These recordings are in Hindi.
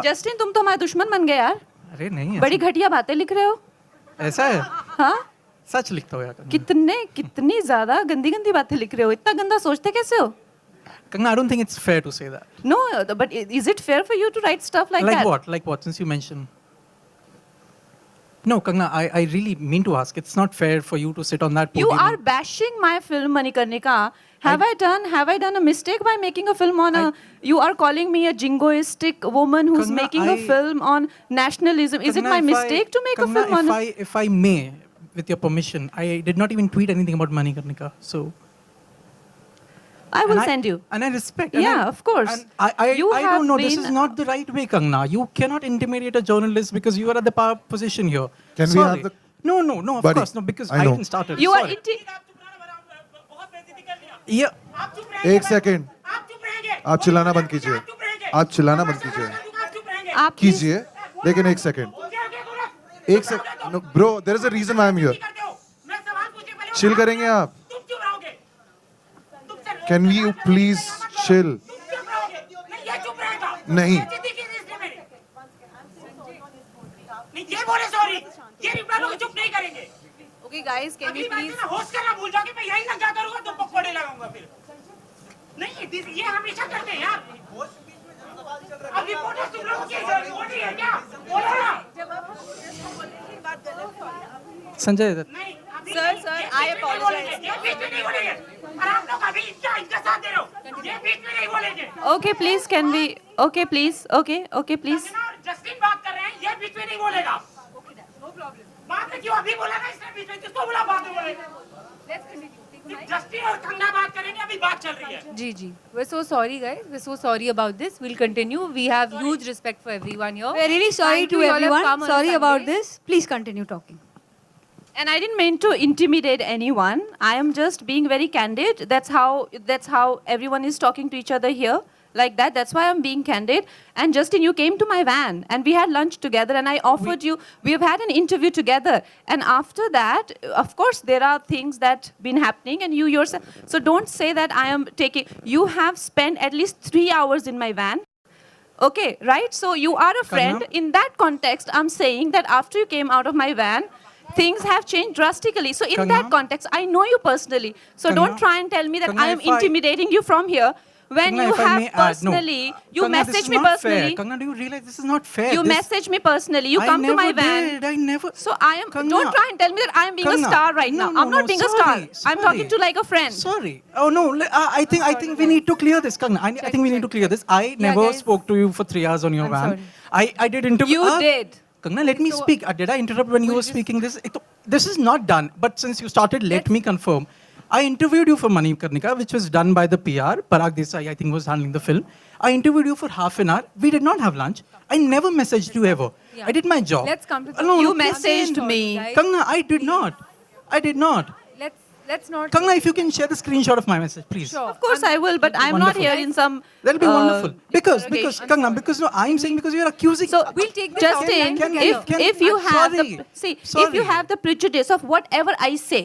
जस्टिन तुम तो हमारे दुश्मन बन गए यार. अरे नहीं बड़ी घटिया बातें लिख रहे हो. ऐसा है. हाँ सच लिखता हो यार. कितनी ज्यादा गंदी गंदी बातें लिख रहे हो. इतना गंदा सोचते कैसे हो? Kangna, I don't think it's fair to say that. No, but is it fair for you to write stuff like that? Like what? Since you mentioned. No, Kangna, I really mean to ask. It's not fair for you to sit on that You podium. are bashing my film, Manikarnika. Have I done a mistake by making a film on you are calling me a jingoistic woman who's Kangna, making a film on nationalism. Is it Kangna, my mistake to make a Kangna, film on if I may, with your permission, I did not even tweet anything about Manikarnika. So I will send you. And I respect. Yeah, of course. And I You don't have know. This been- is not the right way, Kangna. You cannot intimidate a journalist because you are at the power position here. Can we Sorry. have the- No, of Buddy, course. No, because I I know. didn't start it. You are Sorry. inti- Yeah. एक सेकंड, आप चिल्लाना बंद कीजिए. आप चिल्लाना बंद कीजिए. आप कीजिए, लेकिन एक सेकंड. एक second. No, bro, there is a reason why I'm here. Chill करेंगे आप? Can you please chill? नहीं. ये बोले सॉरी, ये रिप्लाई लोग चुप नहीं करेंगे. Okay guys, can you please host करना भूल जाओगे, मैं यही लग जाता रहूंगा तो पकौड़े लगाऊंगा फिर. नहीं, ये हमेशा करते हैं यार. अब रिपोर्टर तुम लोगों की रिपोर्टिंग है क्या? बोलो ना. Sanjay, नहीं, Sir, I apologize. ये बीच में नहीं बोलेंगे. और आप लोग अभी इनका साथ दे रहे हो. ये बीच में नहीं बोलेंगे. Okay, please can we Okay, please. Okay, please. Justin बात कर रहे हैं, ये बीच में नहीं बोलेगा. बाद में क्यों अभी बोला ना इसने बीच में किसको बोला बाद में बोलेगा. जस्टिन और कंगना बात करेंगे, अभी बात चल रही है. Ji. We're so sorry, guys. We're so sorry about this. We'll continue. We have huge respect for everyone here. We're really sorry Thank to you. You all have everyone. come on a Sorry about Sunday. this. Please continue talking. And I didn't mean to intimidate anyone. I am just being very candid. That's how everyone is talking to each other here. Like that. That's why I'm being candid. And Justin, you came to my van and we had lunch together and I offered you, we have had an interview together. And after that, of course, there are things that been happening and you yourself. So don't say that I am taking, you have spent at least 3 hours in my van. Okay, right? So you are a friend. Kangna? In that context, I'm saying that after you came out of my van, things have changed drastically. So in that Kangna? context, I know you personally. So Kangna? don't try and tell me that Kangna, I am if I- intimidating you from here. When Kangna, you if I have may add, no. personally, you Kangna, this message is me not personally. fair. Kangna, do you realize this is not fair? You This- message me personally. You come to my van. I never. So I am. Kangna. Don't try and tell me that I am being Kangna. a star right No, now. no, I'm not no, being a sorry, star. I'm talking to like a friend. Sorry. Oh no. I think we need to clear this, Kangna. I think we need to clear this. I never guys. spoke to you for 3 hours on your I'm van. sorry. I did interview. You did. Kangna, let me speak. Did I interrupt when you were speaking this? This is not done. But since you started, let me confirm. I interviewed you for Manikarnika, which was done by the PR. Parag Desai, I think, was handling the film. I interviewed you for half an hour. We did not have lunch. I never messaged you ever. Yeah. I did my job. Let's come to the- No, You no, messaged Sorry, me. guys. Kangna, I did not. I did not. Let's not. Kangna, if you can share the screenshot of my message, please. Sure. Of course I will, but I'm not Wonderful. here in some. That'll be wonderful. Because interrogation. Kangna, because no, I'm saying because you're accusing. So We'll take this Justin, offline if you I'm have sorry. if Sorry. you have the prejudice of whatever I say,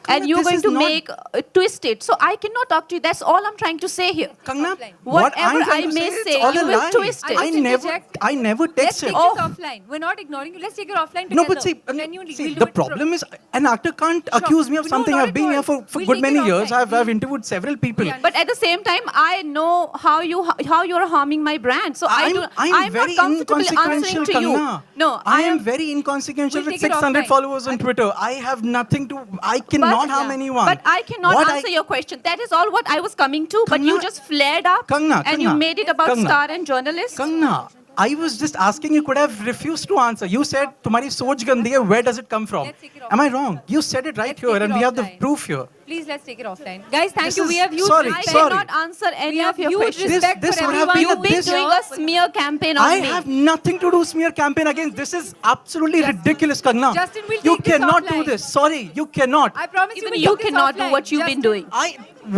Kangna, and you're this going is to not- make twist it, so I cannot talk to you. That's all I'm trying to say here. Kangna, offline. what Whatever I'm trying I to may it's say, all you a will lie. twist it. I just interject. I never Let's texted. take this offline. We're not ignoring you. Let's take it offline together. No, but see, Genuinely, see we'll do the it problem is an actor can't accuse me of No, something. not I've been at here all. for We'll good take many it years. offline. I've interviewed several people. Yeah. But at the same time, I know how you're harming my brand. So I'm I'm very not comfortable inconsequential, answering to you. Kangna. No, I am very inconsequential We'll with take it 600 offline. followers on Twitter. I have nothing to. I cannot harm anyone. But I cannot What answer your question. That is all what I was coming to. But you Kangna- just flared up Kangna, and you Kangna, made it about Kangna. star and journalist. Kangna, I was just asking. You could have refused to answer. You said, "Tumhari soch gandi hai. Where does it come from?" Let's take it Am I wrong? You said it right Let's here, take and it we have the offline. proof here. Please, let's take it offline. Guys, thank This you. is- We have huge sorry, I respect. sorry. cannot answer any We of have your huge questions. respect This for would have everyone. been You've a been this- doing a smear campaign on I me. have nothing to do smear campaign against. This is absolutely ridiculous, Kangna. Justin, we'll you take this cannot do offline. this. Sorry, you cannot. I promise Even you, you we'll take this cannot do offline. what you've been doing.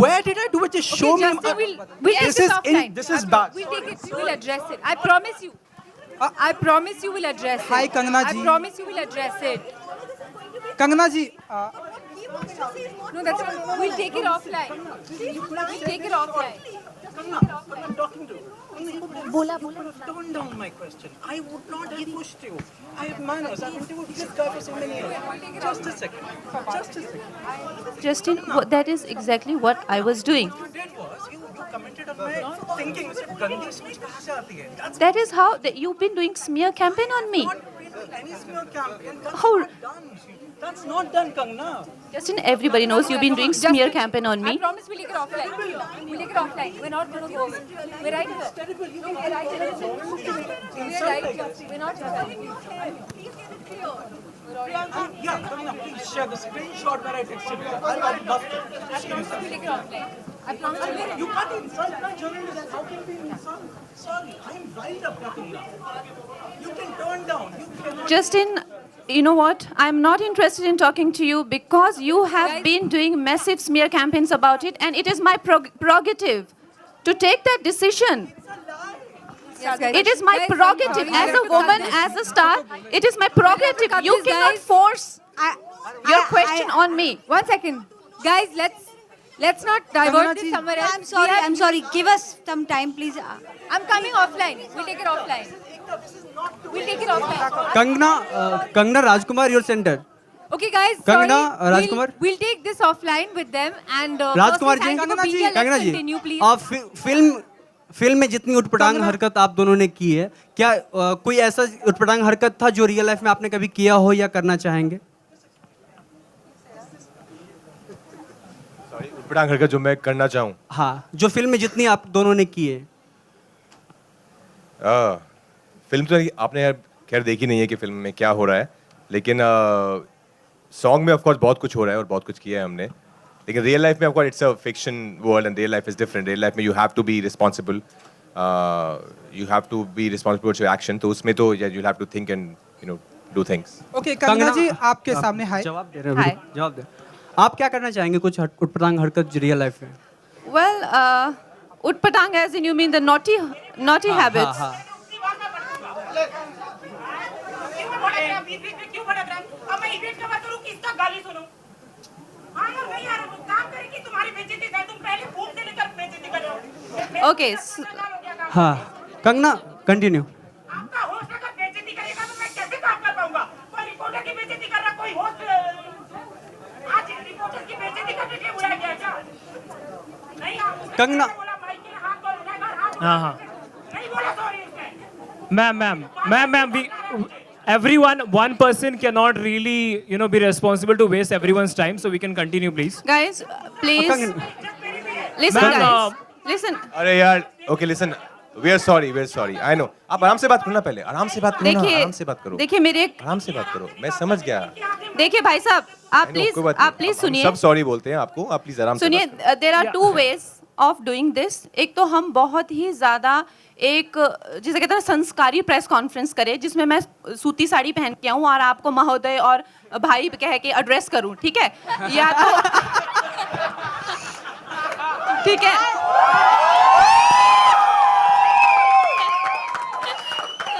Where did I do it? Just show me. Justin, we'll take this this is offline. this is bad. We'll take it. We'll address it. I promise you. I promise you will address it. Hi, Kangna I ji. promise you will address it. Kangna ji, No, that's fine. We'll take it offline. We'll take it offline. I'm talking to. बोला Tone down my question. I would not have pushed you. I have manners. I've interviewed this guy for so many years. Just a second. Just a second. Justin, that is exactly what I was doing. What you did was you commented on my thinking. You said, "Gandhi soch kahan se aati hai?" That's That is how you've been doing smear campaign on me. not any smear campaign. That's How- not done. That's not done, Kangna. Justin, everybody knows you've been doing smear campaign on me. I promise we'll take it offline. We'll take it offline. We're not going to go. We're right here. No, we're right here. We're right here. We're not here. Yeah, Kangna, please share the screenshot where I texted you. I'll love to. I promise we'll take it offline. I promise we'll You can't insult my journalist. How can we insult? Sorry, I'm riled up, Kangna. You can turn down. You cannot. Justin, you know what? I'm not interested in talking to you because you have Guys- been doing massive smear campaigns about it, and it is my prerogative to take that decision. Yes, guys. It is my Guys, prerogative we as have a to cut woman, this. as a star. It is my prerogative. cut You this, cannot guys. force your I- question on me. 1 second. Guys, let's not divert this somewhere else. I'm sorry. I'm sorry. Give us some time, please. I'm coming offline. We'll take it offline. We'll take it offline. Kangana Rajkumar your centre Okay, guys. Kangana, sorry. Rajkumar? We'll take this offline with them and. Rajkumar firstly, ji thank you for being here. Kangana Let's ji continue, please. आप फिल्म में जितनी उटपटांग हरकत आप दोनों ने की है क्या कोई ऐसा उटपटांग हरकत था जो रियल लाइफ में आपने कभी किया हो या करना चाहेंगे? सॉरी उटपटांग हरकत जो मैं करना चाहूँ हाँ, जो फिल्म में जितनी आप दोनों ने की है। फिल्म तो आपने यार खैर देखी नहीं है कि फिल्म में क्या हो रहा है, लेकिन सॉन्ग में ऑफ कोर्स बहुत कुछ हो रहा है और बहुत कुछ किया है हमने, लेकिन रियल लाइफ में of course it's a fiction world and real life is different. Real life में you have to be responsible, you have to be responsible for your action, तो उसमें तो you have to think and you know do things. Okay Kangana ji आपके सामने हाय. जवाब दे रहे हैं, जवाब दे. आप क्या करना चाहेंगे कुछ उटपटांग हरकत रियल लाइफ में? Well, utpatang as in you mean the naughty habits. हाँ. क्यों भड़क रहा है? बीच-बीच में क्यों भड़क रहा है? अब मैं इवेंट का बात करूं, किसका गाली सुनूं? हाँ यार, नहीं यार, वो काम करें कि तुम्हारी बेइज्जती है, तुम पहले फूल से लेकर बेइज्जती कर रहे हो. Okay. हाँ, कंगना कंटिन्यू. आपका होस्ट अगर बेइज्जती करेगा तो मैं कैसे काम कर पाऊंगा? कोई रिपोर्टर की बेइज्जती कर रहा, कोई होस्ट आज रिपोर्टर की बेइज्जती करने के लिए बुलाया गया क्या? नहीं आप कंगना बोला माइक के हाथ को उठाकर हाथ हाँ. नहीं बोला सॉरी इसमें. Ma'am, everyone, one person cannot really, be responsible to waste everyone's time. So we can continue, please. Guys, please. Listen, Ma'am, guys. Listen. अरे यार, okay listen, we are sorry, I know. आप आराम से बात करो ना, पहले आराम से बात करो ना, आराम से बात करो. देखिए मेरे आराम से बात करो, मैं समझ गया. देखिए भाई साहब, आप I know, कोई बात प्लीज नहीं. हम सुनिए. सब सॉरी बोलते हैं आपको, आप प्लीज आराम से सुनिए, बात करो. There are 2 ways of doing this. एक तो हम बहुत ही ज्यादा एक जिसे कहते हैं संस्कारी प्रेस कॉन्फ्रेंस करें जिसमें मैं सूती साड़ी पहन के आऊं और आपको महोदय और भाई कह के एड्रेस करूं, ठीक है? या तो ठीक है,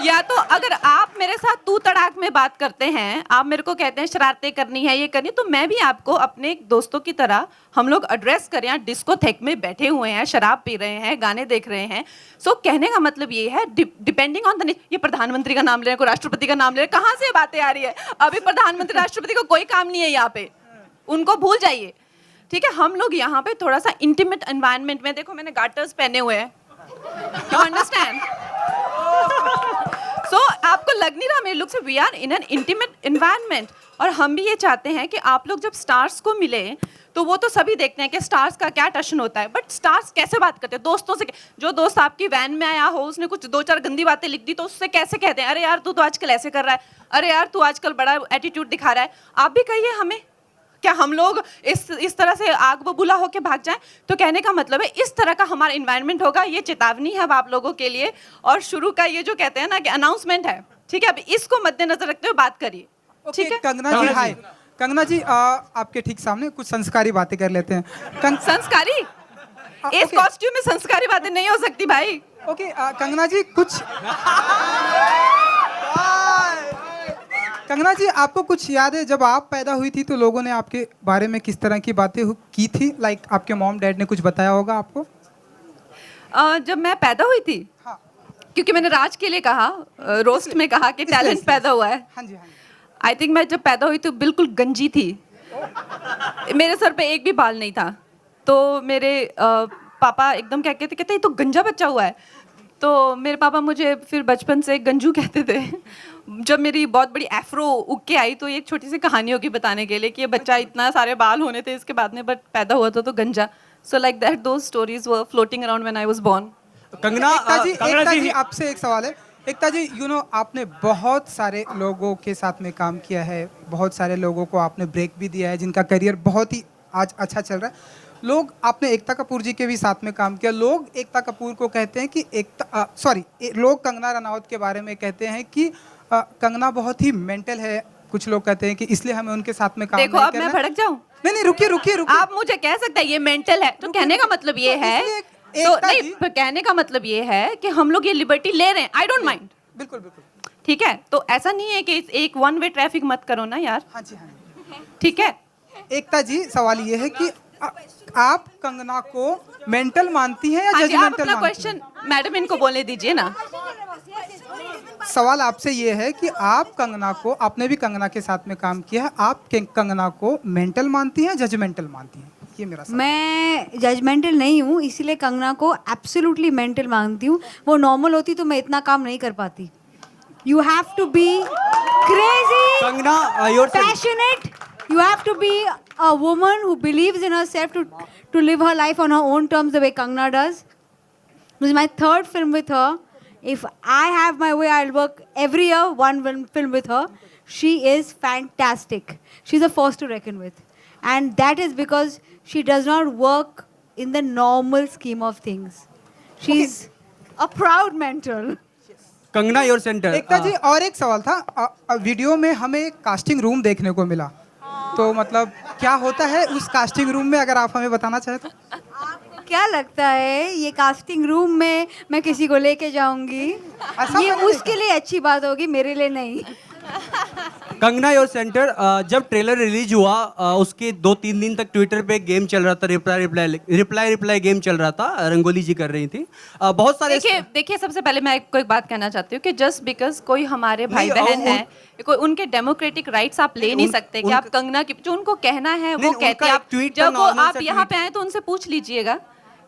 या तो अगर आप मेरे साथ तू तड़ाक में बात करते हैं, आप मेरे को कहते हैं शरारतें करनी है, ये करनी है, तो मैं भी आपको अपने दोस्तों की तरह हम लोग एड्रेस करें. यहाँ डिस्कोथेक में बैठे हुए हैं, शराब पी रहे हैं, गाने देख रहे हैं. सो कहने का मतलब ये है, डिपेंडिंग ऑन द, ये प्रधानमंत्री का नाम ले रहे हैं, कोई राष्ट्रपति का नाम ले रहे हैं, कहाँ से ये बातें आ रही है? अभी प्रधानमंत्री राष्ट्रपति को कोई काम नहीं है यहाँ पे, उनको भूल जाइए, ठीक है? हम लोग यहाँ पे थोड़ा सा इंटीमेट एनवायरनमेंट में, देखो मैंने गार्टर्स पहने हुए हैं, यू अंडरस्टैंड? सो आपको लग नहीं रहा मेरे लुक से we are in an intimate environment. और हम भी ये चाहते हैं कि आप लोग जब स्टार्स को मिले तो वो तो सभी देखते हैं कि स्टार्स का क्या टशन होता है, बट स्टार्स कैसे बात करते हैं दोस्तों से. जो दोस्त आपकी वैन में आया हो, उसने कुछ 2-4 गंदी बातें लिख दी तो उससे कैसे कहते हैं, अरे यार तू तो आजकल ऐसे कर रहा है, अरे यार तू आजकल बड़ा एटीट्यूड दिखा रहा है. आप भी कहिए हमें, क्या हम लोग इस तरह से आग बबूला होके भाग जाएं? तो कहने का मतलब है इस तरह का हमारा इन्वायरमेंट होगा. ये चेतावनी है अब आप लोगों के लिए, और शुरू का ये जो कहते हैं ना कि अनाउंसमेंट है, ठीक है? अब इसको मद्देनजर रखते हुए बात करिए, ठीक है? कंगना जी हाय. कंगना जी आपके ठीक सामने कुछ संस्कारी बातें कर लेते हैं. संस्कारी? इस okay. कॉस्ट्यूम में संस्कारी बातें नहीं हो सकती भाई. ओके कंगना जी कुछ कंगना जी आपको कुछ याद है जब आप पैदा हुई थी तो लोगों ने आपके बारे में किस तरह की बातें की थी? लाइक आपके मॉम डैड ने कुछ बताया होगा आपको? जब मैं पैदा हुई थी, हाँ क्योंकि मैंने राज के लिए कहा, रोस्ट में कहा कि टैलेंट पैदा हुआ है। हाँ जी हाँ जी। आई थिंक मैं जब पैदा हुई तो बिल्कुल गंजी थी, मेरे सर पे एक भी बाल नहीं था। तो मेरे पापा एकदम क्या कहते ये तो गंजा बच्चा हुआ है। तो मेरे पापा मुझे फिर बचपन से गंजू कहते थे। जब मेरी बहुत बड़ी एफ्रो उग के आई तो ये एक छोटी सी कहानी होगी बताने के लिए कि ये बच्चा इतना सारे बाल होने थे इसके बाद में, बट पैदा हुआ था तो गंजा। So like that those stories were floating around when I was born. Kangana Ekta ji आपसे एक सवाल है। एकता जी, आपने बहुत सारे लोगों के साथ में काम किया है, बहुत सारे लोगों को आपने ब्रेक भी दिया है जिनका करियर बहुत ही आज अच्छा चल रहा है। लोग, आपने एकता कपूर जी के भी साथ में काम किया, लोग एकता कपूर को कहते हैं कि लोग कंगना रनावत के बारे में कहते हैं कि कंगना बहुत ही मेंटल है। कुछ लोग कहते हैं कि इसलिए हमें उनके साथ में काम देखो नहीं अब मैं करना। भड़क जाऊं? नहीं, रुकिए। आप मुझे कह सकते हैं ये मेंटल है, तो कहने का मतलब ये है, तो नहीं, पर कहने का मतलब ये है कि हम लोग ये लिबर्टी ले रहे हैं। I don't mind. बिल्कुल। ठीक है, तो ऐसा नहीं है कि एक वन वे ट्रैफिक मत करो ना यार। हाँ जी। ठीक है, एकता जी, सवाल ये है कि आप कंगना को मेंटल मानती हैं या हाँ जी, आप जजमेंटल अपना मानती हैं? क्वेश्चन मैडम इनको बोलने दीजिए ना। सवाल आपसे ये है कि आप कंगना को, आपने भी कंगना के साथ में काम किया है, आप कंगना को मेंटल मानती हैं, जजमेंटल मानती हैं? ये मेरा सवाल। मैं जजमेंटल नहीं हूँ, इसीलिए कंगना को एब्सोल्युटली मेंटल मानती हूँ। वो नॉर्मल होती तो मैं इतना काम नहीं कर पाती। You have to be crazy, Kangana your passionate. You have to be a woman who believes in herself to live her life on her own terms the way Kangna does. This is my third film with her. If I have my way, I'll work every year one film with her. She is fantastic. She's a force to reckon with. And that is because she does not work in the normal scheme of things. She's a proud mentor. Kangana your centre. Ekta ji, और एक सवाल था। वीडियो में हमें एक कास्टिंग रूम देखने को मिला, तो मतलब क्या होता है उस कास्टिंग रूम में, अगर आप हमें बताना चाहें तो? आपको क्या लगता है ये कास्टिंग रूम में मैं किसी को लेके जाऊंगी? ये उसके लिए अच्छी बात होगी, मेरे लिए नहीं। कंगना योर सेंटर, जब ट्रेलर रिलीज हुआ उसके 2-3 दिन तक ट्विटर पे गेम चल रहा था, रिप्लाई गेम चल रहा था, रंगोली जी कर रही थी। बहुत सारे देखिए सबसे पहले मैं आपको एक बात कहना चाहती हूँ कि जस्ट बिकॉज कोई हमारे भाई बहन है, कोई उनके डेमोक्रेटिक राइट्स आप ले नहीं सकते कि आप कंगना की जो उनको कहना है वो कहते हैं। आप जब वो आप यहाँ पे आए तो उनसे पूछ लीजिएगा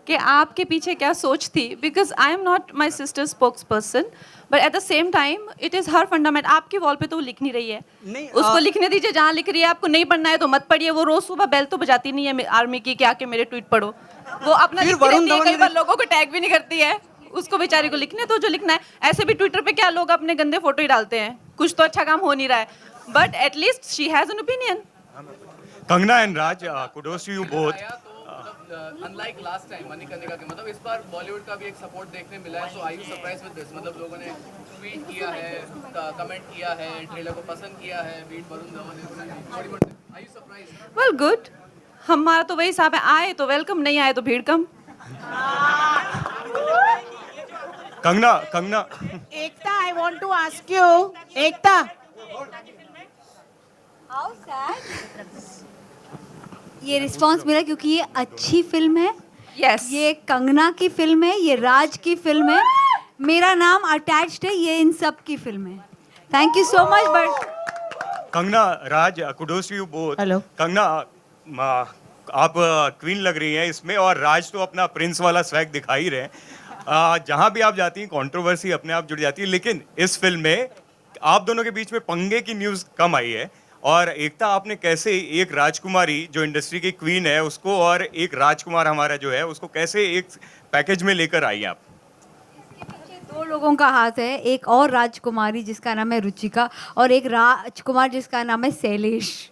कि आपके पीछे क्या सोच थी, because I am not my sister spokes person, but at the same time it is her fundament. आपकी वॉल पे तो वो लिख नहीं रही है, उसको लिखने दीजिए जहाँ लिख रही है। आपको नहीं पढ़ना है तो मत पढ़िए। वो रोज सुबह बेल तो बजाती नहीं है आर्मी की कि आके मेरे ट्वीट पढ़ो। वो अपना लिखती रहती है, कई बार लोगों को टैग भी नहीं करती है। उसको बेचारी को लिखने तो जो लिखना है। ऐसे भी ट्विटर पे क्या लोग अपने गंदे फोटो ही डालते हैं, कुछ तो अच्छा काम हो नहीं रहा है, but at least she has an opinion. Kangana and Raj, kudos to you both. Unlike last time Manikarnika के, मतलब इस बार बॉलीवुड का भी एक सपोर्ट देखने मिला है। सो आई यू सरप्राइज विद दिस? मतलब लोगों ने ट्वीट किया है, कमेंट किया है, ट्रेलर को पसंद किया है, beat Varun Dhawan, I you surprise? Well good, हमारा तो वही हिसाब है, आए तो वेलकम, नहीं आए तो भीड़ कम। Kangana Ekta, I want to ask you, Ekta, ये रिस्पांस मिला क्योंकि ये अच्छी फिल्म है। यस, ये कंगना की फिल्म है, ये राज की फिल्म है, मेरा नाम अटैच्ड है, ये इन सब की फिल्म है। Thank you so much. But Kangana, Raj, kudos to you both. Hello Kangana, आप क्वीन लग रही हैं इसमें, और राज तो अपना प्रिंस वाला स्वैग दिखा ही रहे हैं। जहाँ भी आप जाती हैं कंट्रोवर्सी अपने आप जुड़ जाती है, लेकिन इस फिल्म में आप दोनों के बीच में पंगे की न्यूज़ कम आई है। और एकता, आपने कैसे एक राजकुमारी जो इंडस्ट्री की क्वीन है उसको, और एक राजकुमार हमारा जो है उसको कैसे एक पैकेज में लेकर आई आप? दो लोगों का हाथ है, एक और राजकुमारी जिसका नाम है रुचिका और एक राजकुमार जिसका नाम है शैलेश।